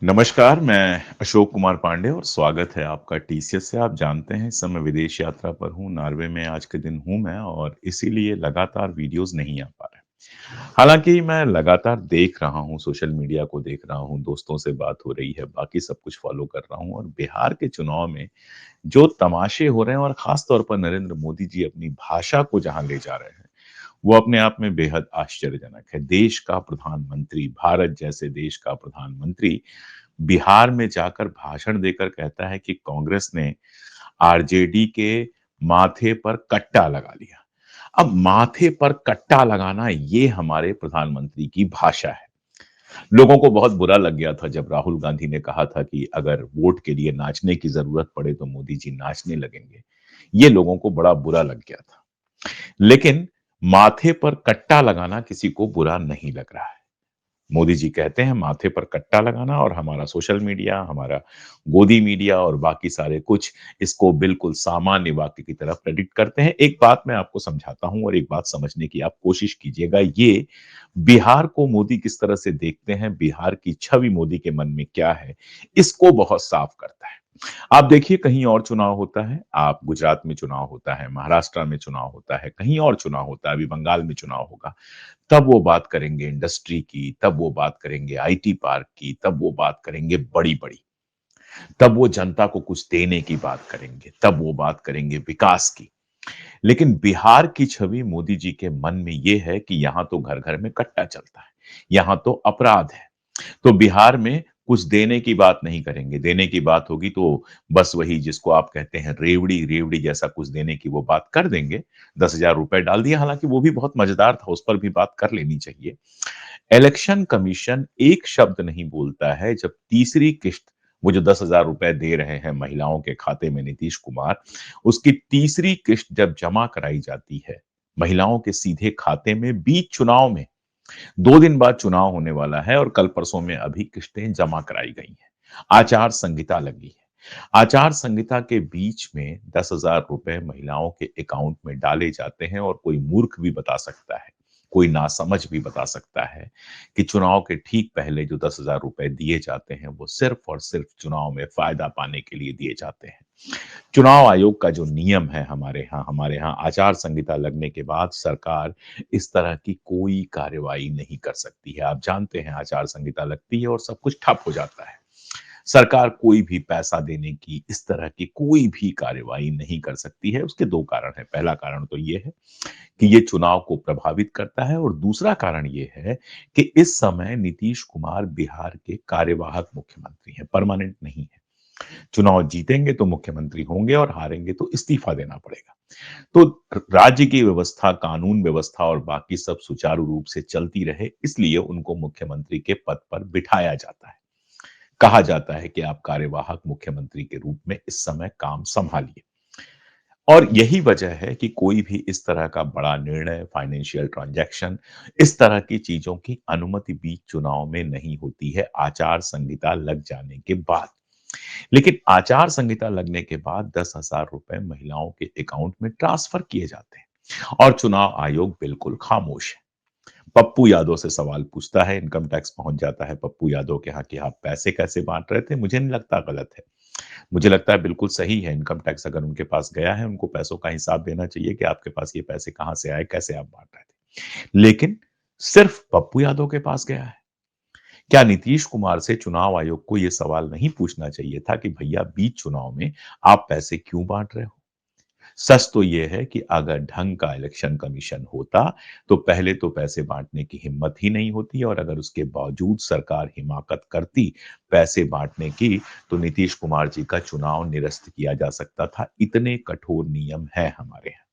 नमस्कार, मैं अशोक कुमार पांडे और स्वागत है आपका टीसीएस से। आप जानते हैं इस समय विदेश यात्रा पर हूँ, नॉर्वे में आज के दिन हूँ मैं और इसीलिए लगातार वीडियोज़ नहीं आ पा रहे। हालाँकि मैं लगातार देख रहा हूँ, सोशल मीडिया को देख रहा हूँ, दोस्तों से बात हो रही है, बाकी सब कुछ फ़ॉलो कर रहा हूँ और बिहार के चुनाव में जो तमाशे हो रहे हैं और ख़ास तौर पर नरेंद्र मोदी जी अपनी भाषा को जहाँ ले जा रहे हैं, वो अपने आप में बेहद आश्चर्यजनक है। देश का प्रधानमंत्री, भारत जैसे देश का प्रधानमंत्री बिहार में जाकर भाषण देकर कहता है कि कांग्रेस ने आरजेडी के माथे पर कट्टा लगा लिया। अब माथे पर कट्टा लगाना ये हमारे प्रधानमंत्री की भाषा है। लोगों को बहुत बुरा लग गया था जब राहुल गांधी ने कहा था कि अगर वोट के लिए नाचने की ज़रूरत पड़े तो मोदी जी नाचने लगेंगे। ये लोगों को बड़ा बुरा लग गया था। लेकिन माथे पर कट्टा लगाना किसी को बुरा नहीं लग रहा है। मोदी जी कहते हैं माथे पर कट्टा लगाना और हमारा सोशल मीडिया, हमारा गोदी मीडिया और बाकी सारे कुछ इसको बिल्कुल सामान्य वाक्य की तरह प्रेडिक्ट करते हैं। एक बात मैं आपको समझाता हूँ और एक बात समझने की आप कोशिश कीजिएगा। ये बिहार को मोदी किस तरह से देखते हैं, बिहार की छवि मोदी के मन में क्या है, इसको बहुत साफ करता है। आप देखिए कहीं और चुनाव होता है, आप गुजरात में चुनाव होता है, महाराष्ट्र में चुनाव होता है, कहीं और चुनाव होता है, अभी बंगाल में चुनाव होगा। तब वो बात करेंगे इंडस्ट्री की, तब वो बात करेंगे आईटी पार्क की, तब वो बात करेंगे बड़ी-बड़ी। तब वो जनता को कुछ देने की बात करेंगे, तब वो बात करेंगे विकास की। लेकिन बिहार की छवि मोदी जी के मन में ये है कि यहाँ तो घर-घर में कट्टा चलता है, यहाँ तो अपराध है। तो बिहार में कुछ देने की बात नहीं करेंगे, देने की बात होगी तो बस वही जिसको आप कहते हैं रेवड़ी-रेवड़ी जैसा कुछ देने की वो बात कर देंगे। ₹10,000 डाल दिए, हालाँकि वो भी बहुत मज़ेदार था, उस पर भी बात कर लेनी चाहिए। इलेक्शन कमीशन एक शब्द नहीं बोलता है जब तीसरी किश्त वो जो ₹10,000 दे रहे हैं महिलाओं के खाते में नीतीश कुमार, उसकी तीसरी किश्त जब जमा कराई जाती है, महिलाओं के सीधे खाते में बीच चुनाव में 2 दिन बाद चुनाव होने वाला है और कल परसों में अभी किश्तें जमा कराई गई हैं। आचार संहिता लगी है। आचार संहिता के बीच में ₹10,000 महिलाओं के अकाउंट में डाले जाते हैं और कोई मूर्ख भी बता सकता है, कोई नासमझ भी बता सकता है कि चुनाव के ठीक पहले जो ₹10,000 दिए जाते हैं, वो सिर्फ़ और सिर्फ़ चुनाव में फ़ायदा पाने के लिए दिए जाते हैं। चुनाव आयोग का जो नियम है हमारे यहाँ आचार संहिता लगने के बाद सरकार इस तरह की कोई कार्रवाई नहीं कर सकती है। आप जानते हैं आचार संहिता लगती है और सब कुछ ठप हो जाता है। सरकार कोई भी पैसा देने की इस तरह की कोई भी कार्रवाई नहीं कर सकती है। उसके 2 कारण हैं। पहला कारण तो ये है कि ये चुनाव को प्रभावित करता है और दूसरा कारण ये है कि इस समय नीतीश कुमार बिहार के कार्यवाहक मुख्यमंत्री हैं, परमानेंट नहीं है। चुनाव जीतेंगे तो मुख्यमंत्री होंगे और हारेंगे तो इस्तीफा देना पड़ेगा। तो राज्य की व्यवस्था, कानून व्यवस्था और बाकी सब सुचारू रूप से चलती रहे, इसलिए उनको मुख्यमंत्री के पद पर बिठाया जाता है। कहा जाता है कि आप कार्यवाहक मुख्यमंत्री के रूप में इस समय काम संभालिए। और यही वजह है कि कोई भी इस तरह का बड़ा निर्णय, फाइनेंशियल ट्रांज़ैक्शन, इस तरह की चीज़ों की अनुमति बीच चुनाव में नहीं होती है, आचार संहिता लग जाने के बाद। लेकिन आचार संहिता लगने के बाद ₹10,000 महिलाओं के अकाउंट में ट्रांसफर किए जाते हैं और चुनाव आयोग बिल्कुल खामोश है। पप्पू यादव से सवाल पूछता है, इनकम टैक्स पहुँच जाता है पप्पू यादव के यहाँ कि आप पैसे कैसे बाँट रहे थे? मुझे नहीं लगता गलत है। मुझे लगता है बिल्कुल सही है, इनकम टैक्स अगर उनके पास गया है, उनको पैसों का हिसाब देना चाहिए कि आपके पास ये पैसे कहाँ से आए, कैसे आप बाँट रहे थे। लेकिन सिर्फ पप्पू यादव के पास गया है। क्या नीतीश कुमार से चुनाव आयोग को ये सवाल नहीं पूछना चाहिए था कि भैया बीच चुनाव में आप पैसे क्यों बाँट रहे हो? सच तो ये है कि अगर ढंग का इलेक्शन कमीशन होता, तो पहले तो पैसे बाँटने की हिम्मत ही नहीं होती और अगर उसके बावजूद सरकार हिमाकत करती पैसे बाँटने की, तो नीतीश कुमार जी का चुनाव निरस्त किया जा सकता था। इतने कठोर नियम हैं हमारे यहाँ।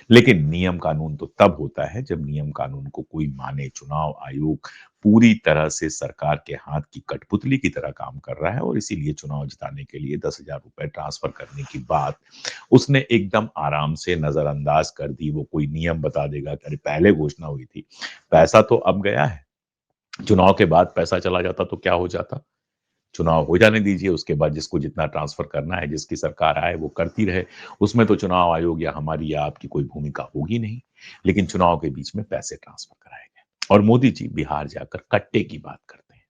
लेकिन नियम कानून तो तब होता है जब नियम कानून को कोई माने। चुनाव आयोग पूरी तरह से सरकार के हाथ की कठपुतली की तरह काम कर रहा है और इसीलिए चुनाव जिताने के लिए ₹10,000 ट्रांसफर करने की बात उसने एकदम आराम से नजरअंदाज कर दी। वो कोई नियम बता देगा कि अरे पहले घोषणा हुई थी, पैसा तो अब गया है। चुनाव के बाद पैसा चला जाता तो क्या हो जाता? चुनाव हो जाने दीजिए, उसके बाद जिसको जितना ट्रांसफर करना है, जिसकी सरकार आए वो करती रहे। उसमें तो चुनाव आयोग या हमारी या आपकी कोई भूमिका होगी नहीं। लेकिन चुनाव के बीच में पैसे ट्रांसफर कराए गए और मोदी जी बिहार जाकर कट्टे की बात करते हैं।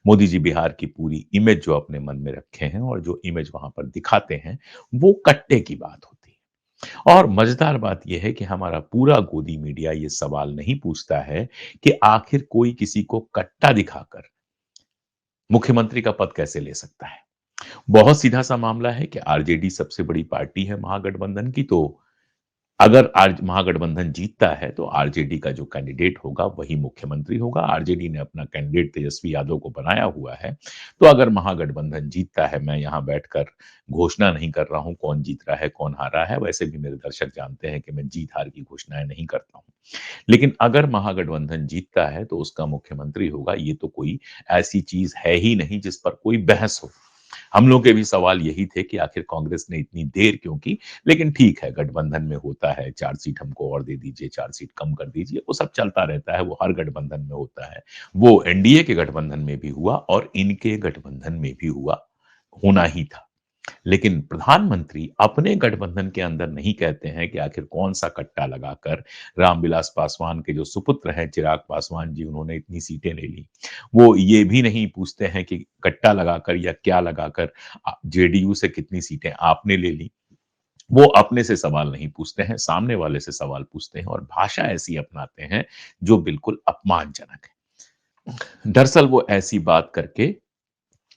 मोदी जी बिहार की पूरी इमेज जो अपने मन में रखे हैं और जो इमेज वहाँ पर दिखाते हैं, वो कट्टे की बात होती है। और मज़ेदार बात ये है कि हमारा पूरा गोदी मीडिया ये सवाल नहीं पूछता है कि आखिर कोई किसी को कट्टा दिखाकर मुख्यमंत्री का पद कैसे ले सकता है? बहुत सीधा-सा मामला है कि आरजेडी सबसे बड़ी पार्टी है महागठबंधन की, तो अगर आज महागठबंधन जीतता है, तो आरजेडी का जो कैंडिडेट होगा, वही मुख्यमंत्री होगा। आरजेडी ने अपना कैंडिडेट तेजस्वी यादव को बनाया हुआ है। तो अगर महागठबंधन जीतता है, मैं यहाँ बैठकर घोषणा नहीं कर रहा हूँ, कौन जीत रहा है, कौन हारा है। वैसे भी मेरे दर्शक जानते हैं कि मैं जीत-हार की घोषणाएँ नहीं करता हूँ। लेकिन अगर महागठबंधन जीतता है, तो उसका मुख्यमंत्री होगा। ये तो कोई ऐसी चीज़ है ही नहीं, जिस पर कोई बहस हो। हम लोग के भी सवाल यही थे कि आखिर कांग्रेस ने इतनी देर क्यों की? लेकिन ठीक है, गठबंधन में होता है, 4 सीट हमको और दे दीजिए, 4 सीट कम कर दीजिए, वो सब चलता रहता है, वो हर गठबंधन में होता है। वो एनडीए के गठबंधन में भी हुआ और इनके गठबंधन में भी हुआ, होना ही था। लेकिन प्रधानमंत्री अपने गठबंधन के अंदर नहीं कहते हैं कि आखिर कौन-सा कट्टा लगाकर रामविलास पासवान के जो सुपुत्र हैं चिराग पासवान जी, उन्होंने इतनी सीटें ले ली। वो ये भी नहीं पूछते हैं कि कट्टा लगाकर या क्या लगाकर जेडीयू से कितनी सीटें आपने ले ली। वो अपने से सवाल नहीं पूछते हैं, सामने वाले से सवाल पूछते हैं और भाषा ऐसी अपनाते हैं, जो बिल्कुल अपमानजनक है। दरअसल वो ऐसी बात करके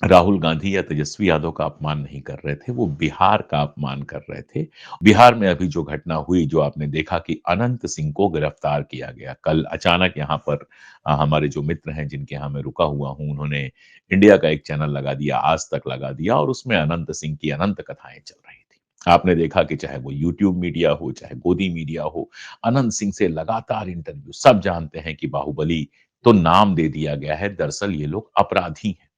राहुल गांधी या तेजस्वी यादव का अपमान नहीं कर रहे थे, वो बिहार का अपमान कर रहे थे। बिहार में अभी जो घटना हुई, जो आपने देखा कि अनंत सिंह को गिरफ्तार किया गया। कल अचानक यहाँ पर हमारे जो मित्र हैं, जिनके यहाँ मैं रुका हुआ हूँ, उन्होंने इंडिया का एक चैनल लगा दिया, आज तक लगा दिया और उसमें अनंत सिंह की अनंत कथाएँ चल रही थी। आपने देखा कि चाहे वो यूट्यूब मीडिया हो, चाहे गोदी मीडिया हो, अनंत सिंह से लगातार इंटरव्यू, सब जानते हैं कि बाहुबली तो नाम दे दिया गया है, दरअसल ये लोग अपराधी हैं।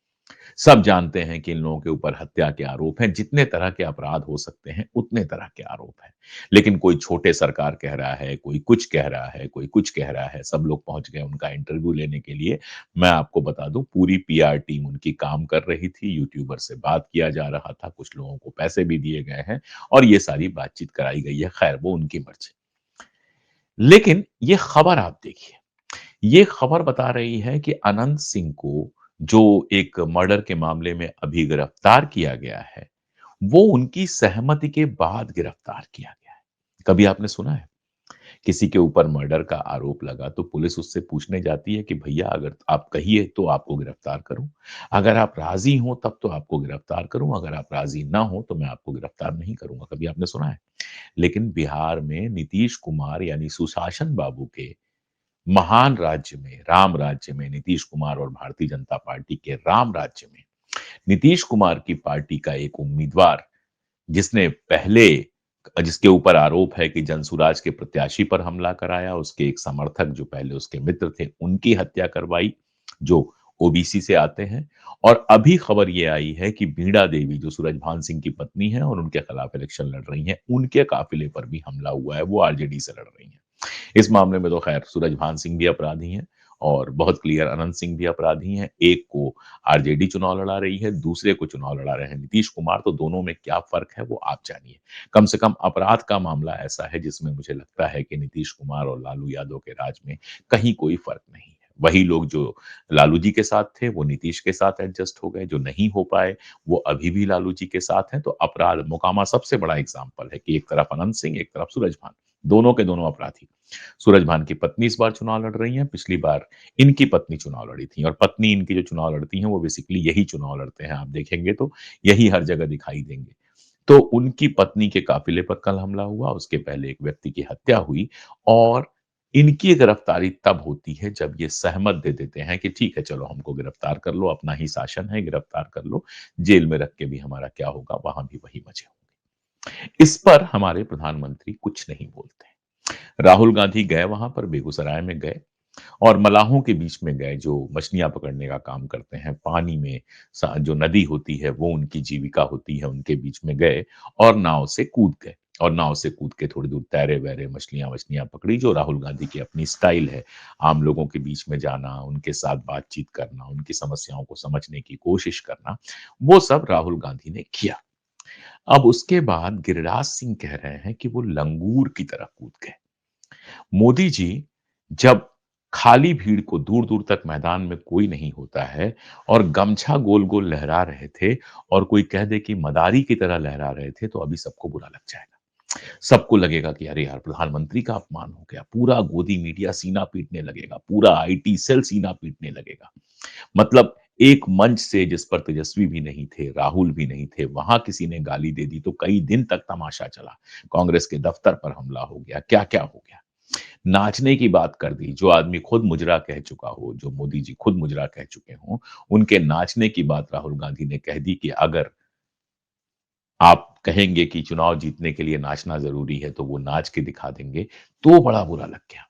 सब जानते हैं कि इन लोगों के ऊपर हत्या के आरोप हैं, जितने तरह के अपराध हो सकते हैं, उतने तरह के आरोप हैं। लेकिन कोई छोटे सरकार कह रहा है, कोई कुछ कह रहा है, कोई कुछ कह रहा है, सब लोग पहुँच गए उनका इंटरव्यू लेने के लिए। मैं आपको बता दूँ पूरी पीआर टीम उनकी काम कर रही थी, यूट्यूबर से बात किया जा रहा था, कुछ लोगों को पैसे भी दिए गए हैं और ये सारी बातचीत कराई गई है, खैर वो उनकी मर्ज़ी। लेकिन ये खबर आप देखिए, ये खबर बता रही है कि अनंत सिंह को जो एक मर्डर के मामले में अभी गिरफ्तार किया गया है, वो उनकी सहमति के बाद गिरफ्तार किया गया है। कभी आपने सुना है? किसी के ऊपर मर्डर का आरोप लगा तो पुलिस उससे पूछने जाती है कि भैया अगर आप कहिए तो आपको गिरफ्तार करूँ। अगर आप राज़ी हो तब तो आपको गिरफ्तार करूँ, अगर आप राज़ी ना हो तो मैं आपको गिरफ्तार नहीं करूँगा। कभी आपने सुना है? लेकिन बिहार में नीतीश कुमार यानी सुशासन बाबू के महान राज्य में, राम राज्य में नीतीश कुमार और भारतीय जनता पार्टी के राम राज्य में, नीतीश कुमार की पार्टी का एक उम्मीदवार जिसने पहले जिसके ऊपर आरोप है कि जनसुराज के प्रत्याशी पर हमला कराया, उसके एक समर्थक जो पहले उसके मित्र थे, उनकी हत्या करवाई, जो ओबीसी से आते हैं और अभी खबर ये आई है कि बीणा देवी जो सूरजभान सिंह की पत्नी है और उनके खिलाफ इलेक्शन लड़ रही हैं, उनके काफ़िले पर भी हमला हुआ है, वो आरजेडी से लड़ रही हैं। इस मामले में तो खैर सूरजभान सिंह भी अपराधी हैं और बहुत क्लियर अनंत सिंह भी अपराधी हैं। एक को आरजेडी चुनाव लड़ा रही है, दूसरे को चुनाव लड़ा रहे हैं नीतीश कुमार, तो दोनों में क्या फ़र्क है वो आप जानिए। कम से कम अपराध का मामला ऐसा है जिसमें मुझे लगता है कि नीतीश कुमार और लालू यादव के राज में कहीं कोई फ़र्क नहीं है। वही लोग जो लालू जी के साथ थे, वो नीतीश के साथ एडजस्ट हो गए, जो नहीं हो पाए, वो अभी भी लालू जी के साथ हैं। तो अपराध मोकामा सबसे बड़ा एग्ज़ाम्पल है कि एक तरफ अनंत सिंह, एक तरफ सूरजभान, दोनों के दोनों अपराधी। सूरजभान की पत्नी इस बार चुनाव लड़ रही हैं, पिछली बार इनकी पत्नी चुनाव लड़ी थी और पत्नी इनकी जो चुनाव लड़ती हैं, वो बेसिकली यही चुनाव लड़ते हैं, आप देखेंगे तो यही हर जगह दिखाई देंगे। तो उनकी पत्नी के काफ़िले पर कल हमला हुआ, उसके पहले एक व्यक्ति की हत्या हुई और इनकी गिरफ्तारी तब होती है जब ये सहमत दे देते हैं कि ठीक है चलो हमको गिरफ्तार कर लो, अपना ही शासन है, गिरफ्तार कर लो, जेल में रख के भी हमारा क्या होगा, वहाँ भी वही मज़े होंगे। इस पर हमारे प्रधानमंत्री कुछ नहीं बोलते। राहुल गांधी गए वहाँ पर, बेगूसराय में गए और मलाहों के बीच में गए जो मछलियाँ पकड़ने का काम करते हैं, पानी में स जो नदी होती है वो उनकी जीविका होती है, उनके बीच में गए और नाव से कूद गए और नाव से कूद के थोड़ी दूर तैरे-वैरे मछलियाँ-वछलियाँ पकड़ी जो राहुल गांधी की अपनी स्टाइल है। आम लोगों के बीच में जाना, उनके साथ बातचीत करना, उनकी समस्याओं को समझने की कोशिश करना, वो सब राहुल गांधी ने किया। अब उसके बाद गिरिराज सिंह कह रहे हैं कि वो लंगूर की तरह कूद गए। मोदी जी जब खाली भीड़ को दूर-दूर तक मैदान में कोई नहीं होता है और गमछा गोल-गोल लहरा रहे थे और कोई कह दे कि मदारी की तरह लहरा रहे थे, तो अभी सबको बुरा लग जाएगा। सबको लगेगा कि अरे यार! प्रधानमंत्री का अपमान हो गया, पूरा गोदी मीडिया सीना पीटने लगेगा, पूरा आईटी सेल सीना पीटने लगेगा। मतलब एक मंच से जिस पर तेजस्वी भी नहीं थे, राहुल भी नहीं थे, वहाँ किसी ने गाली दे दी तो कई दिन तक तमाशा चला। कांग्रेस के दफ्तर पर हमला हो गया, क्या-क्या हो गया। नाचने की बात कर दी, जो आदमी खुद मुजरा कह चुका हो, जो मोदी जी खुद मुजरा कह चुके हों, उनके नाचने की बात राहुल गांधी ने कह दी कि अगर आप कहेंगे कि चुनाव जीतने के लिए नाचना ज़रूरी है, तो वो नाच के दिखा देंगे, तो बड़ा बुरा लग गया।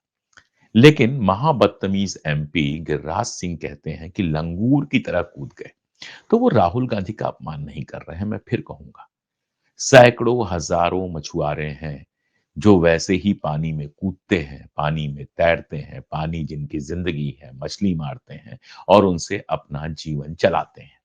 लेकिन महाबदतमीज़ एमपी गिरिराज सिंह कहते हैं कि लंगूर की तरह कूद गए, तो वो राहुल गांधी का अपमान नहीं कर रहे हैं, मैं फिर कहूँगा। सैकड़ों, हज़ारों मछुआरे हैं, जो वैसे ही पानी में कूदते हैं, पानी में तैरते हैं, पानी जिनकी ज़िंदगी है, मछली मारते हैं और उनसे अपना जीवन चलाते हैं।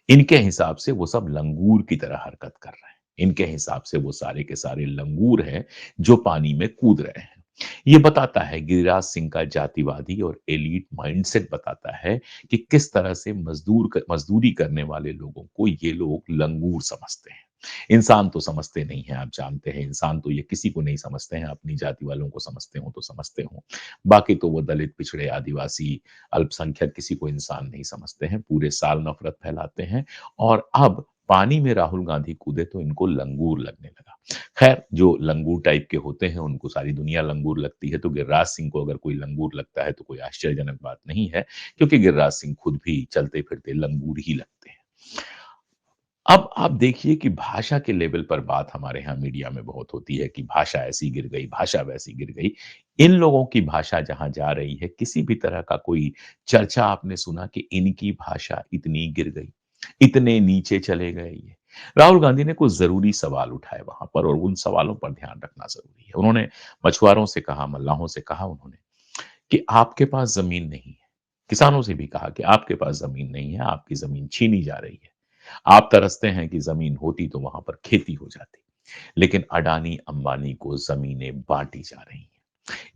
इनके हिसाब से वो सब लंगूर की तरह हरकत कर रहे हैं। इनके हिसाब से वो सारे के सारे लंगूर हैं, जो पानी में कूद रहे हैं। ये बताता है गिरिराज सिंह का जातिवादी और एलीट माइंडसेट बताता है कि किस तरह से मज़दूरी करने वाले लोगों को ये लोग लंगूर समझते हैं। इंसान तो समझते नहीं हैं, आप जानते हैं, इंसान तो ये किसी को नहीं समझते हैं, अपनी जाति वालों को समझते हों तो समझते हों। बाकी तो वो दलित, पिछड़े, आदिवासी, अल्पसंख्यक किसी को इंसान नहीं समझते हैं, पूरे साल नफ़रत फैलाते हैं और अब पानी में राहुल गांधी कूदे तो इनको लंगूर लगने लगा। खैर, जो लंगूर टाइप के होते हैं, उनको सारी दुनिया लंगूर लगती है, तो गिरिराज सिंह को अगर कोई लंगूर लगता है, तो कोई आश्चर्यजनक बात नहीं है, क्योंकि गिरिराज सिंह खुद भी चलते-फिरते लंगूर ही लगते हैं। अब आप देखिए कि भाषा के लेवल पर बात हमारे यहाँ मीडिया में बहुत होती है कि भाषा ऐसी गिर गई, भाषा वैसी गिर गई। इन लोगों की भाषा जहाँ जा रही है, किसी भी तरह का कोई चर्चा आपने सुना कि इनकी भाषा इतनी गिर गई, इतने नीचे चले गए ये। राहुल गांधी ने कुछ ज़रूरी सवाल उठाए वहाँ पर और उन सवालों पर ध्यान रखना ज़रूरी है। उन्होंने मछुआरों से कहा, मल्लाहों से कहा उन्होंने कि आपके पास ज़मीन नहीं है। किसानों से भी कहा कि आपके पास ज़मीन नहीं है, आपकी ज़मीन छीनी जा रही है। आप तरसते हैं कि ज़मीन होती तो वहाँ पर खेती हो जाती। लेकिन अडानी, अंबानी को ज़मीनें बाँटी जा रही हैं।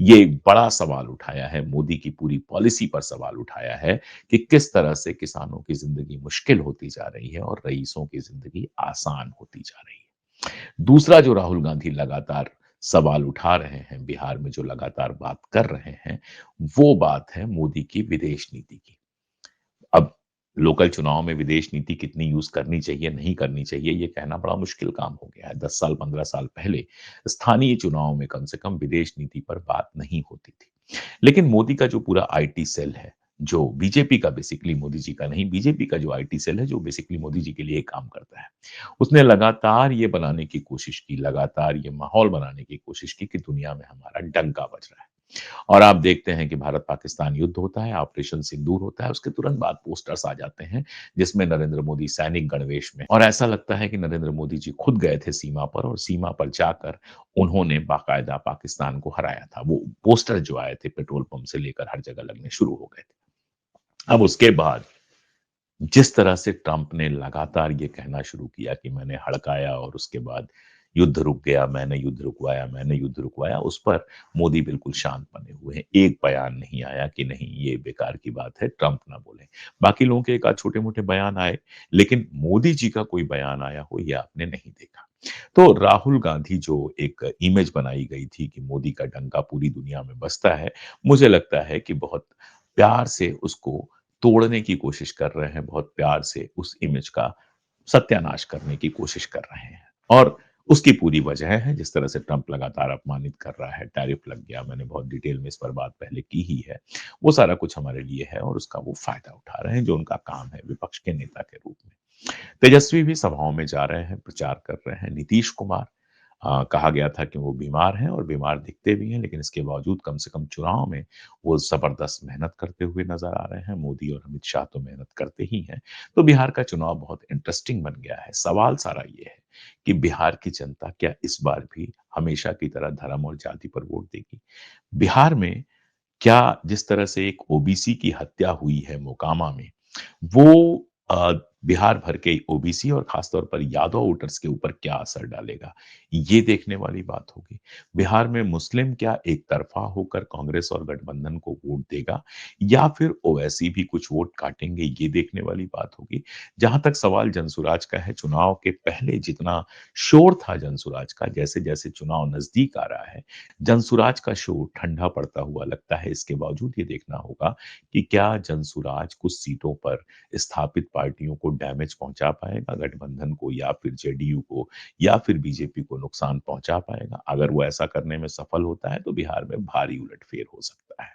ये एक बड़ा सवाल उठाया है, मोदी की पूरी पॉलिसी पर सवाल उठाया है कि किस तरह से किसानों की ज़िंदगी मुश्किल होती जा रही है और रईसों की ज़िंदगी आसान होती जा रही है। दूसरा जो राहुल गांधी लगातार सवाल उठा रहे हैं, बिहार में जो लगातार बात कर रहे हैं, वो बात है मोदी की विदेश नीति की। अब लोकल चुनाव में विदेश नीति कितनी यूज़ करनी चाहिए, नहीं करनी चाहिए, ये कहना बड़ा मुश्किल काम हो गया है। 10 साल, 15 साल पहले स्थानीय चुनाव में कम से कम विदेश नीति पर बात नहीं होती थी। लेकिन मोदी का जो पूरा आईटी सेल है, जो बीजेपी का बेसिकली मोदी जी का नहीं, बीजेपी का जो आईटी सेल है, जो बेसिकली मोदी जी के लिए काम करता है। उसने लगातार ये बनाने की कोशिश की, लगातार ये माहौल बनाने की कोशिश की कि दुनिया में हमारा डंका बज रहा है। और आप देखते हैं कि भारत-पाकिस्तान युद्ध होता है, ऑपरेशन सिंदूर होता है, उसके तुरंत बाद पोस्टर्स आ जाते हैं, जिसमें नरेंद्र मोदी सैनिक गणवेश में और ऐसा लगता है कि नरेंद्र मोदी जी खुद गए थे सीमा पर और सीमा पर जाकर उन्होंने बाकायदा पाकिस्तान को हराया था। वो पोस्टर जो आए थे पेट्रोल पंप से लेकर हर जगह लगने शुरू हो गए थे। अब उसके बाद जिस तरह से ट्रंप ने लगातार ये कहना शुरू किया कि मैंने हड़काया और उसके बाद युद्ध रुक गया, मैंने युद्ध रुकवाया, उस पर मोदी बिल्कुल शांत बने हुए हैं। एक बयान नहीं आया कि नहीं ये बेकार की बात है, ट्रंप ना बोले। बाकी लोगों के एक आध छोटे-मोटे बयान आए, लेकिन मोदी जी का कोई बयान आया हो ये आपने नहीं देखा। तो राहुल गांधी जो एक इमेज बनाई गई थी कि मोदी का डंका पूरी दुनिया में बजता है, मुझे लगता है कि बहुत प्यार से उसको तोड़ने की कोशिश कर रहे हैं, बहुत प्यार से उस इमेज का सत्यानाश करने की कोशिश कर रहे हैं। और उसकी पूरी वजह है जिस तरह से ट्रंप लगातार अपमानित कर रहा है, टैरिफ लग गया, मैंने बहुत डिटेल में इस पर बात पहले की ही है। वो सारा कुछ हमारे लिए है और उसका वो फ़ायदा उठा रहे हैं जो उनका काम है विपक्ष के नेता के रूप में। तेजस्वी भी सभाओं में जा रहे हैं, प्रचार कर रहे हैं। नीतीश कुमार कहा गया था कि वो बीमार हैं और बीमार दिखते भी हैं, लेकिन इसके बावजूद कम से कम चुनाव में वो ज़बरदस्त मेहनत करते हुए नज़र आ रहे हैं। मोदी और अमित शाह तो मेहनत करते ही हैं। तो बिहार का चुनाव बहुत इंटरेस्टिंग बन गया है। सवाल सारा ये है कि बिहार की जनता क्या इस बार भी हमेशा की तरह धर्म और जाति पर वोट देगी? बिहार में क्या जिस तरह से एक ओबीसी की हत्या हुई है मोकामा में, वो बिहार भर के ओबीसी और खासतौर पर यादव वोटर्स के ऊपर क्या असर डालेगा, ये देखने वाली बात होगी। बिहार में मुस्लिम क्या एक तरफ़ा होकर कांग्रेस और गठबंधन को वोट देगा या फिर ओवैसी भी कुछ वोट काटेंगे, ये देखने वाली बात होगी। जहाँ तक सवाल जनसुराज का है, चुनाव के पहले जितना शोर था जनसुराज का, जैसे-जैसे चुनाव नज़दीक आ रहा है, जनसुराज का शोर ठंडा पड़ता हुआ लगता है। इसके बावजूद ये देखना होगा कि क्या जनसुराज कुछ सीटों पर स्थापित पार्टियों को डैमेज पहुँचा पाएगा, गठबंधन को या फिर जेडीयू को या फिर बीजेपी को नुकसान पहुँचा पाएगा? अगर वो ऐसा करने में सफल होता है, तो बिहार में भारी उलटफेर हो सकता है।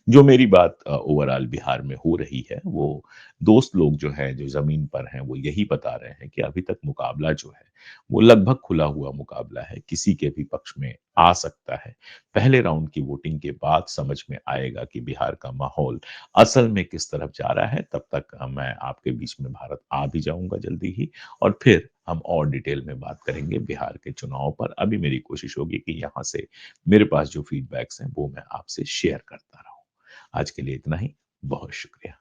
जो मेरी बात ओवरऑल बिहार में हो रही है, वो दोस्त लोग जो हैं, जो ज़मीन पर हैं, वो यही बता रहे हैं कि अभी तक मुकाबला जो है, वो लगभग खुला हुआ मुकाबला है, किसी के भी पक्ष में आ सकता है। पहले राउंड की वोटिंग के बाद समझ में आएगा कि बिहार का माहौल असल में किस तरफ जा रहा है, तब तक मैं आपके बीच में भारत आ भी जाऊँगा जल्दी ही और फिर हम और डिटेल में बात करेंगे बिहार के चुनाव पर। अभी मेरी कोशिश होगी कि यहाँ से मेरे पास जो फीडबैक्स हैं, वो मैं आपसे शेयर करता रहूँ। आज के लिए इतना ही, बहुत शुक्रिया।